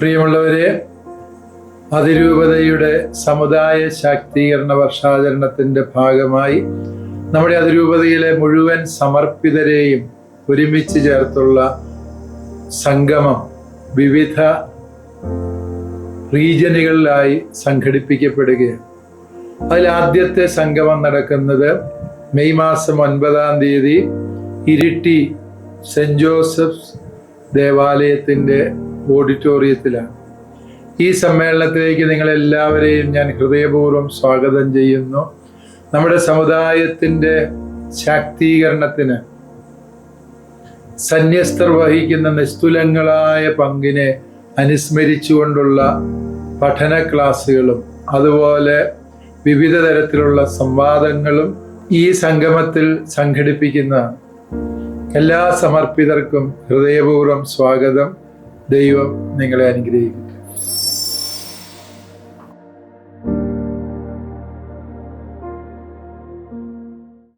പ്രിയമുള്ളവരെ, അതിരൂപതയുടെ സമുദായ ശാക്തീകരണ വർഷാചരണത്തിൻ്റെ ഭാഗമായി നമ്മുടെ അതിരൂപതയിലെ മുഴുവൻ സമർപ്പിതരെയും ഒരുമിച്ച് ചേർത്തുള്ള സംഗമം വിവിധ റീജിയനുകളിലായി സംഘടിപ്പിക്കപ്പെടുകയാണ്. അതിൽ ആദ്യത്തെ സംഗമം നടക്കുന്നത് മെയ് മാസം 9-ാം തീയതി ഇരിട്ടി സെൻറ് ജോസഫ്സ് ദേവാലയത്തിൻ്റെ ഓഡിറ്റോറിയത്തിലാണ്. ഈ സമ്മേളനത്തിലേക്ക് നിങ്ങളെല്ലാവരെയും ഞാൻ ഹൃദയപൂർവ്വം സ്വാഗതം ചെയ്യുന്നു. നമ്മുടെ സമുദായത്തിൻ്റെ ശാക്തീകരണത്തിന് സന്യസ്തർ വഹിക്കുന്ന നിസ്തുലങ്ങളായ പങ്കിനെ അനുസ്മരിച്ചുകൊണ്ടുള്ള പഠന ക്ലാസ്സുകളും അതുപോലെ വിവിധ തരത്തിലുള്ള സംവാദങ്ങളും ഈ സംഗമത്തിൽ സംഘടിപ്പിക്കുന്നതാണ്. എല്ലാ സമർപ്പിതർക്കും ഹൃദയപൂർവ്വം സ്വാഗതം. ദൈവം നിങ്ങളെ അനുഗ്രഹിക്കട്ടെ.